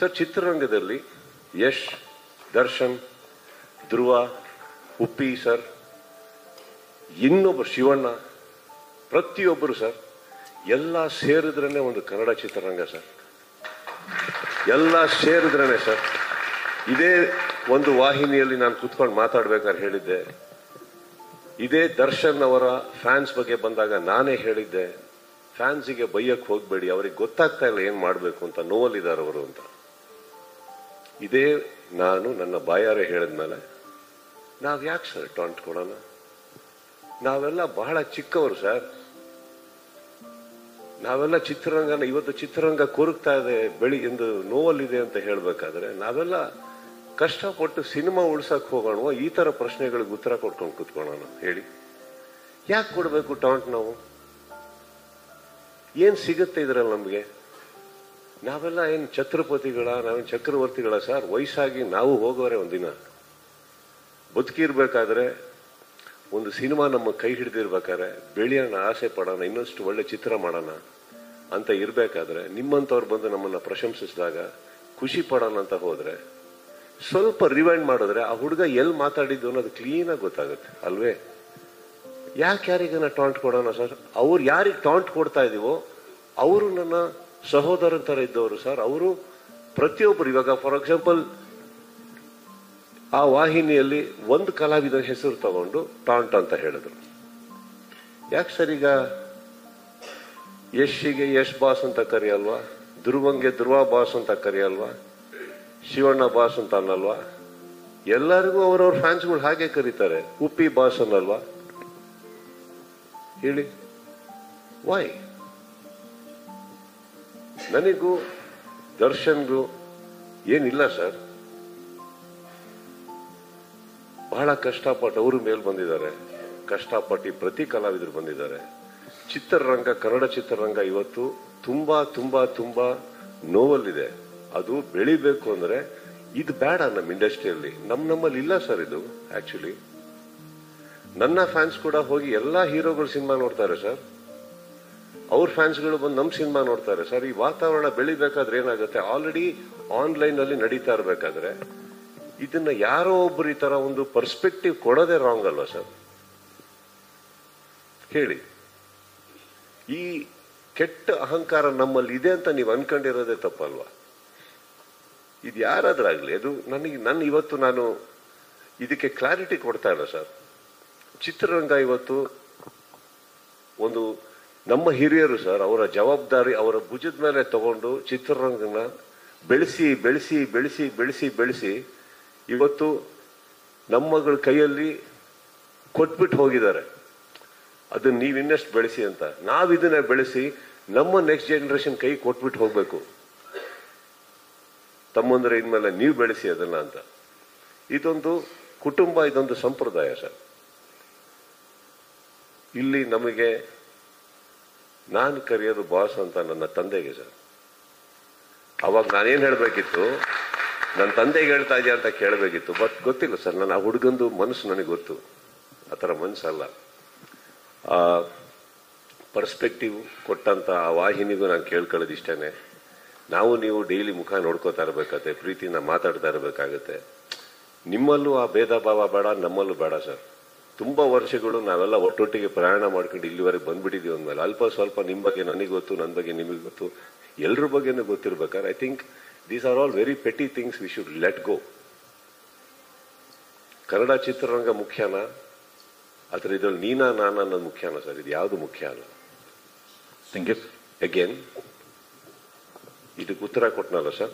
Sir, ಚಿತ್ರರಂಗದಲ್ಲಿ ಯಶ್, ದರ್ಶನ್, ಧ್ರುವ, Uppi sir, ಇನ್ನೊಬ್ಬರು ಶಿವಣ್ಣ, ಪ್ರತಿಯೊಬ್ಬರು ಸರ್, ಎಲ್ಲ ಸೇರಿದ್ರೇ ಒಂದು ಕನ್ನಡ ಚಿತ್ರರಂಗ ಸರ್. ಎಲ್ಲ ಸೇರಿದ್ರೇ ಸರ್. ಇದೇ ಒಂದು ವಾಹಿನಿಯಲ್ಲಿ ನಾನು ಕೂತ್ಕೊಂಡು ಮಾತಾಡ್ಬೇಕಾದ್ರೆ ಹೇಳಿದ್ದೆ, ಇದೇ ದರ್ಶನ್ ಅವರ ಫ್ಯಾನ್ಸ್ ಬಗ್ಗೆ ಬಂದಾಗ ನಾನೇ ಹೇಳಿದ್ದೆ, ಫ್ಯಾನ್ಸಿಗೆ ಬೈಯಕ್ಕೆ ಹೋಗ್ಬೇಡಿ, ಅವ್ರಿಗೆ ಗೊತ್ತಾಗ್ತಾ ಇಲ್ಲ ಏನ್ ಮಾಡಬೇಕು ಅಂತ, ನೋವಲ್ಲಿದ್ದಾರೆ ಅವರು ಅಂತ. ಇದೇ ನಾನು ನನ್ನ ಬಾಯಾರೆ ಹೇಳಿದ್ಮೇಲೆ ನಾವ್ ಯಾಕೆ ಸರ್ ಟಾಂಟ್ ಕೊಡೋಣ? ನಾವೆಲ್ಲ ಬಹಳ ಚಿಕ್ಕವರು ಸರ್. ನಾವೆಲ್ಲ ಚಿತ್ರರಂಗನ, ಇವತ್ತು ಚಿತ್ರರಂಗ ಕೊರಗ್ತಾ ಇದೆ, ಎಂದು ನೋವಲ್ಲಿದೆ ಅಂತ ಹೇಳ್ಬೇಕಾದ್ರೆ ನಾವೆಲ್ಲ ಕಷ್ಟಪಟ್ಟು ಸಿನಿಮಾ ಉಳ್ಸಕ್ ಹೋಗೋಣ, ಈ ತರ ಪ್ರಶ್ನೆಗಳಿಗೆ ಉತ್ತರ ಕೊಟ್ಕೊಂಡು ಕೂತ್ಕೊಳ್ಳೋಣ? ಹೇಳಿ, ಯಾಕೆ ಕೊಡ್ಬೇಕು ಟಾಂಟ್? ನಾವು ಏನ್ ಸಿಗುತ್ತೆ ಇದ್ರಲ್ಲಿ ನಮ್ಗೆ? ನಾವೆಲ್ಲ ಏನ್ ಛತ್ರಪತಿಗಳ, ನಾವೇನ್ ಚಕ್ರವರ್ತಿಗಳ ಸರ್? ವಯಸ್ಸಾಗಿ ನಾವು ಹೋಗೋರೆ ಒಂದಿನ. ಬದುಕಿರ್ಬೇಕಾದ್ರೆ, ಒಂದು ಸಿನಿಮಾ ನಮ್ಮ ಕೈ ಹಿಡಿದಿರ್ಬೇಕಾದ್ರೆ ಬೆಳೆಯೋಣ, ಆಸೆ ಪಡೋಣ, ಇನ್ನಷ್ಟು ಒಳ್ಳೆ ಚಿತ್ರ ಮಾಡೋಣ ಅಂತ ಇರ್ಬೇಕಾದ್ರೆ ನಿಮ್ಮಂತವ್ರು ಬಂದು ನಮ್ಮನ್ನ ಪ್ರಶಂಸಿಸಿದಾಗ ಖುಷಿ ಪಡೋಣ ಅಂತ ಹೋದ್ರೆ, ಸ್ವಲ್ಪ ರಿವೈಂಡ್ ಮಾಡಿದ್ರೆ ಆ ಹುಡುಗ ಎಲ್ಲಿ ಮಾತಾಡಿದ್ದು ಅನ್ನೋದು ಕ್ಲೀನಾಗಿ ಗೊತ್ತಾಗುತ್ತೆ ಅಲ್ವೇ? ಯಾಕೆ ಯಾರಿಗನ ಟಾಂಟ್ ಕೊಡೋಣ ಸರ್? ಅವ್ರು ಯಾರಿಗೆ ಟಾಂಟ್ ಕೊಡ್ತಾ ಇದೀವೋ ಅವರು ನನ್ನ ಸಹೋದರನ ತರ ಇದ್ದವರು ಸರ್. ಅವರು ಪ್ರತಿಯೊಬ್ಬರು, ಇವಾಗ ಫಾರ್ ಎಕ್ಸಾಂಪಲ್ ಆ ವಾಹಿನಿಯಲ್ಲಿ ಒಂದು ಕಲಾವಿದ ಹೆಸರು ತಗೊಂಡು ಟಾಂಟ್ ಅಂತ ಹೇಳಿದ್ರು. ಯಾಕೆ ಸರ್ ಈಗ ಯಶ್ಗೆ ಯಶ್ ಬಾಸ್ ಅಂತ ಕರೆಯಲ್ವಾ? ಧ್ರುವಂಗೆ ಧ್ರುವ ಬಾಸ್ ಅಂತ ಕರೆಯಲ್ವಾ? ಶಿವಣ್ಣ ಬಾಸ್ ಅಂತ ಅನ್ನಲ್ವಾ? ಎಲ್ಲರಿಗೂ ಅವರವ್ರ ಫ್ಯಾನ್ಸ್ಗಳು ಹಾಗೆ ಕರೀತಾರೆ. ಉಪ್ಪಿ ಬಾಸ್ ಅನ್ನಲ್ವಾ? ಹೇಳಿ, ವೈ? ನನಗೂ ದರ್ಶನ್ಗೂ ಏನಿಲ್ಲ ಸರ್. ಬಹಳ ಕಷ್ಟಪಟ್ಟು ಅವರು ಮೇಲ್ ಬಂದಿದ್ದಾರೆ, ಕಷ್ಟಪಟ್ಟು ಪ್ರತಿ ಕಲಾವಿದರು ಬಂದಿದ್ದಾರೆ. ಚಿತ್ರರಂಗ, ಕನ್ನಡ ಚಿತ್ರರಂಗ ಇವತ್ತು ತುಂಬಾ ತುಂಬಾ ತುಂಬಾ ನೋವಲ್ಲಿದೆ. ಅದು ಬೆಳಿಬೇಕು ಅಂದ್ರೆ ಇದು ಬೇಡ ನಮ್ಮ ಇಂಡಸ್ಟ್ರಿಯಲ್ಲಿ. ನಮ್ಮಲ್ಲಿ ಇಲ್ಲ ಸರ್ ಇದು. ಆಕ್ಚುಲಿ ನನ್ನ ಫ್ಯಾನ್ಸ್ ಕೂಡ ಹೋಗಿ ಎಲ್ಲಾ ಹೀರೋಗಳು ಸಿನಿಮಾ ನೋಡ್ತಾರೆ ಸರ್. ಅವ್ರ ಫ್ಯಾನ್ಸ್ಗಳು ಬಂದು ನಮ್ಮ ಸಿನಿಮಾ ನೋಡ್ತಾರೆ ಸರ್. ಈ ವಾತಾವರಣ ಬೆಳಿಬೇಕಾದ್ರೆ ಏನಾಗುತ್ತೆ, ಆಲ್ರೆಡಿ ಆನ್ಲೈನ್ ಅಲ್ಲಿ ನಡೀತಾ ಇರ್ಬೇಕಾದ್ರೆ ಇದನ್ನ ಯಾರೋ ಒಬ್ರು ಈ ತರ ಒಂದು ಪರ್ಸ್ಪೆಕ್ಟಿವ್ ಕೊಡೋದೇ ರಾಂಗ್ ಅಲ್ವಾ ಸರ್? ಹೇಳಿ, ಈ ಕೆಟ್ಟ ಅಹಂಕಾರ ನಮ್ಮಲ್ಲಿ ಇದೆ ಅಂತ ನೀವು ಅನ್ಕೊಂಡಿರೋದೇ ತಪ್ಪಲ್ವಾ? ಇದು ಯಾರಾದ್ರಾಗ್ಲಿ, ಅದು ನನ್ನ ಇವತ್ತು ನಾನು ಇದಕ್ಕೆ ಕ್ಲಾರಿಟಿ ಕೊಡ್ತಾ ಇಲ್ಲ ಸರ್. ಚಿತ್ರರಂಗ ಇವತ್ತು ಒಂದು ನಮ್ಮ ಹಿರಿಯರು ಸರ್, ಅವರ ಜವಾಬ್ದಾರಿ ಅವರ ಭುಜದ ಮೇಲೆ ತಗೊಂಡು ಚಿತ್ರರಂಗನ ಬೆಳೆಸಿ ಬೆಳೆಸಿ ಬೆಳೆಸಿ ಬೆಳೆಸಿ ಬೆಳೆಸಿ ಇವತ್ತು ನಮ್ಮಗಳ ಕೈಯಲ್ಲಿ ಕೊಟ್ಬಿಟ್ಟು ಹೋಗಿದ್ದಾರೆ. ಅದನ್ನ ನೀವು ಇನ್ನಷ್ಟು ಬೆಳೆಸಿ ಅಂತ. ನಾವಿದನ್ನ ಬೆಳೆಸಿ ನಮ್ಮ ನೆಕ್ಸ್ಟ್ ಜನರೇಷನ್ ಕೈ ಕೊಟ್ಬಿಟ್ಟು ಹೋಗ್ಬೇಕು. ತಮ್ಮಂದ್ರೆ ಇನ್ಮೇಲೆ ನೀವು ಬೆಳೆಸಿ ಅದನ್ನ ಅಂತ. ಇದೊಂದು ಕುಟುಂಬ, ಇದೊಂದು ಸಂಪ್ರದಾಯ ಸರ್. ಇಲ್ಲಿ ನಮಗೆ ನಾನು ಕರೆಯೋದು ಬಾಸ್ ಅಂತ ನನ್ನ ತಂದೆಗೆ ಸರ್. ಅವಾಗ ನಾನೇನ್ ಹೇಳ್ಬೇಕಿತ್ತು, ನನ್ನ ತಂದೆಗೆ ಹೇಳ್ತಾ ಇದೆಯಾ ಅಂತ ಕೇಳಬೇಕಿತ್ತು. ಬಟ್ ಗೊತ್ತಿಲ್ಲ ಸರ್, ನನ್ನ ಆ ಹುಡುಗಂದು ಮನಸ್ಸು ನನಗೆ ಗೊತ್ತು. ಆ ಥರ ಮನಸ್ಸಲ್ಲ. ಆ ಪರ್ಸ್ಪೆಕ್ಟಿವ್ ಕೊಟ್ಟಂತ ಆ ವಾಹಿನಿಗೂ ನಾನು ಕೇಳ್ಕೊಳ್ಳೋದು ಇಷ್ಟೇನೆ. ನಾವು ನೀವು ಡೈಲಿ ಮುಖ ನೋಡ್ಕೋತಾ ಇರ್ಬೇಕಾಗತ್ತೆ, ಪ್ರೀತಿನ ಮಾತಾಡ್ತಾ ಇರ್ಬೇಕಾಗತ್ತೆ. ನಿಮ್ಮಲ್ಲೂ ಆ ಭೇದ ಭಾವ ಬೇಡ, ನಮ್ಮಲ್ಲೂ ಬೇಡ ಸರ್. ತುಂಬಾ ವರ್ಷಗಳು ನಾವೆಲ್ಲ ಒಟ್ಟೊಟ್ಟಿಗೆ ಪ್ರಯಾಣ ಮಾಡ್ಕೊಂಡು ಇಲ್ಲಿವರೆಗೆ ಬಂದ್ಬಿಟ್ಟಿದೀವಿ ಅಂದ್ಮೇಲೆ ಅಲ್ಪ ಸ್ವಲ್ಪ ನಿಮ್ಮ ಬಗ್ಗೆ ನನಗೆ ಗೊತ್ತು, ನನ್ನ ಬಗ್ಗೆ ನಿಮಗೆ ಗೊತ್ತು, ಎಲ್ರ ಬಗ್ಗೆನೂ ಗೊತ್ತಿರ್ಬೇಕಾದ್ರೆ I think these are all very petty things we should let go. Kannada ಚಿತ್ರರಂಗ ಮುಖ್ಯನಾ ಅಥವಾ ಇದ್ರಲ್ಲಿ ನೀನಾ ನಾನಾ ಅನ್ನೋದು ಮುಖ್ಯನಾ ಸರ್? ಇದು ಯಾವುದು ಮುಖ್ಯ ಅಲ್ಲ. Thank you again. ಇದಕ್ಕೆ ಉತ್ತರ ಕೊಟ್ಟನಲ್ಲ ಸರ್.